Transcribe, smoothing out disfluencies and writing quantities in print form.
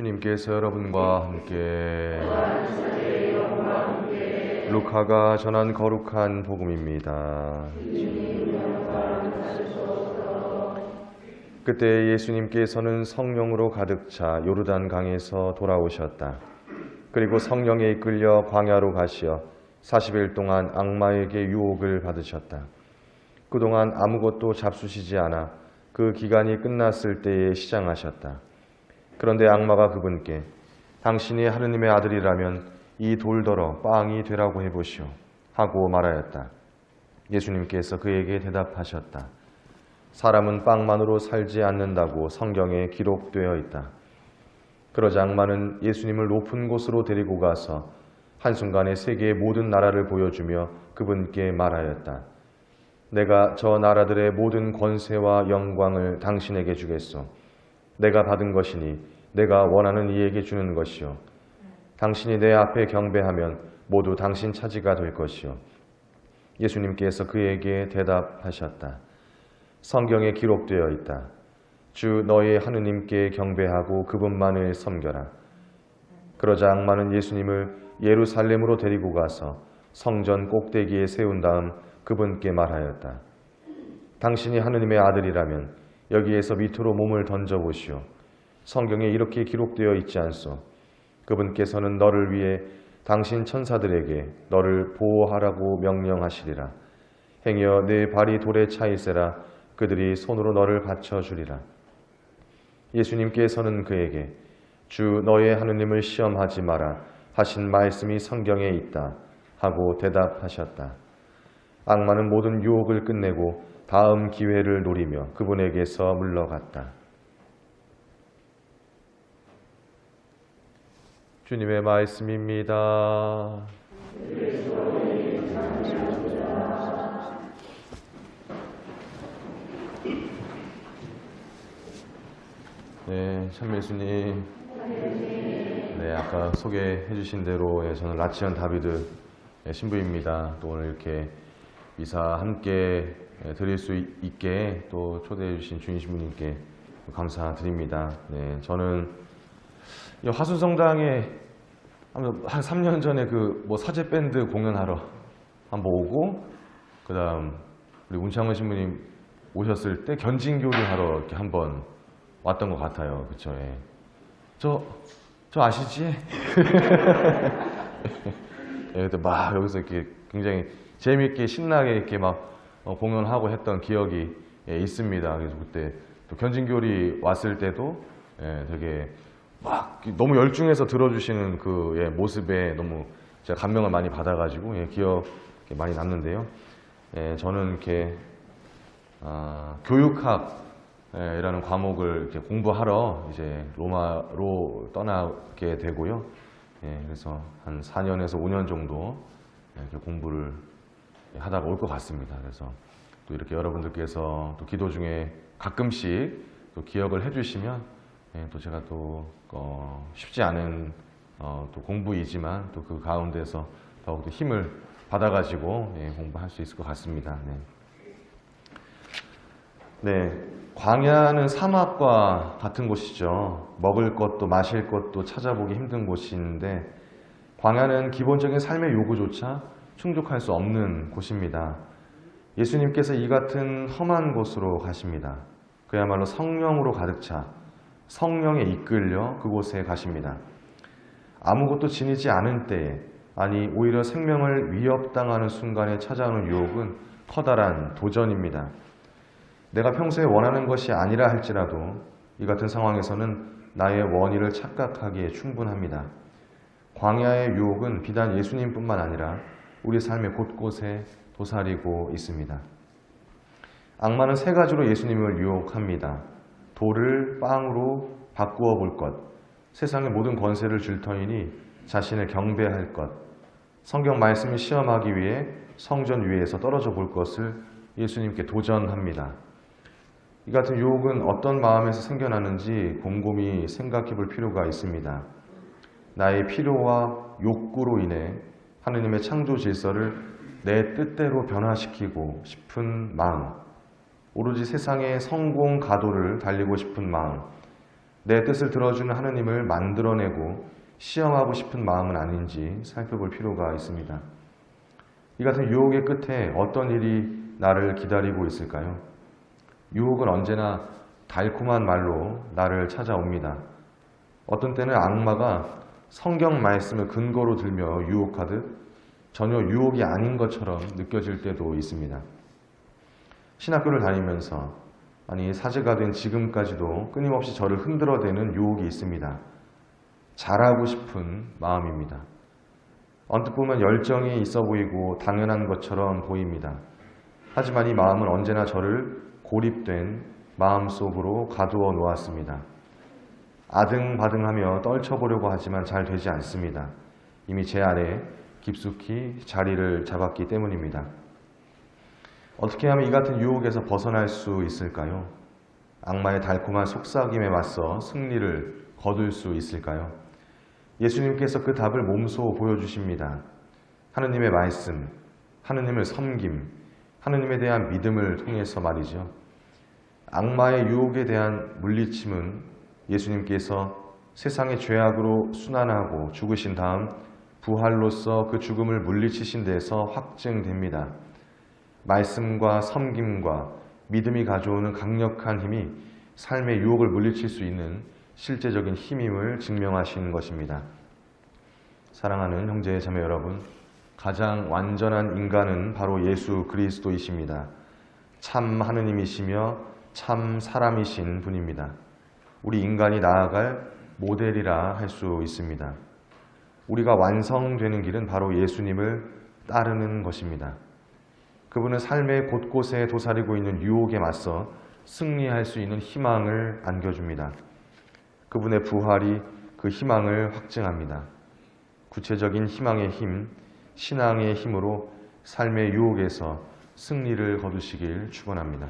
주님께서 여러분과 함께 루카가 전한 거룩한 복음입니다. 그때 예수님께서는 성령으로 가득 차 요르단 강에서 돌아오셨다. 그리고 성령에 이끌려 광야로 가시어 40일 동안 악마에게 유혹을 받으셨다. 그동안 아무것도 잡수시지 않아 그 기간이 끝났을 때에 시장하셨다. 그런데 악마가 그분께 당신이 하느님의 아들이라면 이 돌더러 빵이 되라고 해보시오 하고 말하였다. 예수님께서 그에게 대답하셨다. 사람은 빵만으로 살지 않는다고 성경에 기록되어 있다. 그러자 악마는 예수님을 높은 곳으로 데리고 가서 한순간에 세계의 모든 나라를 보여주며 그분께 말하였다. 내가 저 나라들의 모든 권세와 영광을 당신에게 주겠소. 내가 받은 것이니 내가 원하는 이에게 주는 것이요. 당신이 내 앞에 경배하면 모두 당신 차지가 될 것이요. 예수님께서 그에게 대답하셨다. 성경에 기록되어 있다. 주 너의 하느님께 경배하고 그분만을 섬겨라. 그러자 악마는 예수님을 예루살렘으로 데리고 가서 성전 꼭대기에 세운 다음 그분께 말하였다. 당신이 하느님의 아들이라면 여기에서 밑으로 몸을 던져보시오. 성경에 이렇게 기록되어 있지 않소. 그분께서는 너를 위해 당신 천사들에게 너를 보호하라고 명령하시리라. 행여 내 발이 돌에 차 있으라. 그들이 손으로 너를 받쳐주리라. 예수님께서는 그에게 주 너의 하느님을 시험하지 마라 하신 말씀이 성경에 있다 하고 대답하셨다. 악마는 모든 유혹을 끝내고 다음 기회를 노리며 그분에게서 물러갔다. 주님의 말씀입니다. 네, 참예수님. 네, 아까 소개해 주신 대로 저는 라치언 다비드 신부입니다. 또 오늘 이렇게 미사 함께 드릴 수 있게 또 초대해 주신 주인 신부님께 감사드립니다. 네, 저는 화순성당에 한 3년 전에 그 사제 밴드 공연하러 한번 오고, 그 다음 우리 문창원 신부님 오셨을 때 견진교리 하러 이렇게 한번 왔던 것 같아요. 그쵸? 예. 저 아시지? 예, 그때 막 여기서 이렇게 굉장히 재미있게 신나게 이렇게 막 공연하고 했던 기억이 있습니다. 그래서 그때 또 견진교리 왔을 때도 되게 막 너무 열중해서 들어주시는 그 모습에 너무 제가 감명을 많이 받아가지고 기억이 많이 남는데요. 저는 이렇게 교육학이라는 과목을 이렇게 공부하러 이제 로마로 떠나게 되고요. 그래서 한 4년에서 5년 정도 이렇게 공부를 하다가 올 것 같습니다. 그래서 또 이렇게 여러분들께서 또 기도 중에 가끔씩 또 기억을 해주시면 또 제가 또 쉽지 않은 또 공부이지만 또 그 가운데서 더욱더 힘을 받아가지고 공부할 수 있을 것 같습니다. 네, 광야는 사막과 같은 곳이죠. 먹을 것도 마실 것도 찾아보기 힘든 곳인데 광야는 기본적인 삶의 요구조차 충족할 수 없는 곳입니다. 예수님께서 이 같은 험한 곳으로 가십니다. 그야말로 성령으로 가득 차 성령에 이끌려 그곳에 가십니다. 아무것도 지니지 않은 때에, 아니 오히려 생명을 위협당하는 순간에 찾아오는 유혹은 커다란 도전입니다. 내가 평소에 원하는 것이 아니라 할지라도 이 같은 상황에서는 나의 원의를 착각하기에 충분합니다. 광야의 유혹은 비단 예수님뿐만 아니라 우리 삶의 곳곳에 도사리고 있습니다. 악마는 세 가지로 예수님을 유혹합니다. 돌을 빵으로 바꾸어 볼 것, 세상의 모든 권세를 줄 터이니 자신을 경배할 것, 성경 말씀을 시험하기 위해 성전 위에서 떨어져 볼 것을 예수님께 도전합니다. 이 같은 유혹은 어떤 마음에서 생겨나는지 곰곰이 생각해 볼 필요가 있습니다. 나의 필요와 욕구로 인해 하느님의 창조 질서를 내 뜻대로 변화시키고 싶은 마음, 오로지 세상의 성공 가도를 달리고 싶은 마음, 내 뜻을 들어주는 하느님을 만들어내고 시험하고 싶은 마음은 아닌지 살펴볼 필요가 있습니다. 이 같은 유혹의 끝에 어떤 일이 나를 기다리고 있을까요? 유혹은 언제나 달콤한 말로 나를 찾아옵니다. 어떤 때는 악마가 성경 말씀을 근거로 들며 유혹하듯 전혀 유혹이 아닌 것처럼 느껴질 때도 있습니다. 신학교를 다니면서 사제가 된 지금까지도 끊임없이 저를 흔들어대는 유혹이 있습니다. 잘하고 싶은 마음입니다. 언뜻 보면 열정이 있어 보이고 당연한 것처럼 보입니다. 하지만 이 마음은 언제나 저를 고립된 마음속으로 가두어 놓았습니다. 아등바등하며 떨쳐보려고 하지만 잘 되지 않습니다. 이미 제 안에 깊숙이 자리를 잡았기 때문입니다. 어떻게 하면 이 같은 유혹에서 벗어날 수 있을까요? 악마의 달콤한 속삭임에 맞서 승리를 거둘 수 있을까요? 예수님께서 그 답을 몸소 보여주십니다. 하느님의 말씀, 하느님을 섬김, 하느님에 대한 믿음을 통해서 말이죠. 악마의 유혹에 대한 물리침은 예수님께서 세상의 죄악으로 순환하고 죽으신 다음 부활로서 그 죽음을 물리치신 데서 확증됩니다. 말씀과 섬김과 믿음이 가져오는 강력한 힘이 삶의 유혹을 물리칠 수 있는 실제적인 힘임을 증명하신 것입니다. 사랑하는 형제 자매 여러분, 가장 완전한 인간은 바로 예수 그리스도이십니다. 참 하느님이시며 참 사람이신 분입니다. 우리 인간이 나아갈 모델이라 할 수 있습니다. 우리가 완성되는 길은 바로 예수님을 따르는 것입니다. 그분은 삶의 곳곳에 도사리고 있는 유혹에 맞서 승리할 수 있는 희망을 안겨줍니다. 그분의 부활이 그 희망을 확증합니다. 구체적인 희망의 힘, 신앙의 힘으로 삶의 유혹에서 승리를 거두시길 축원합니다.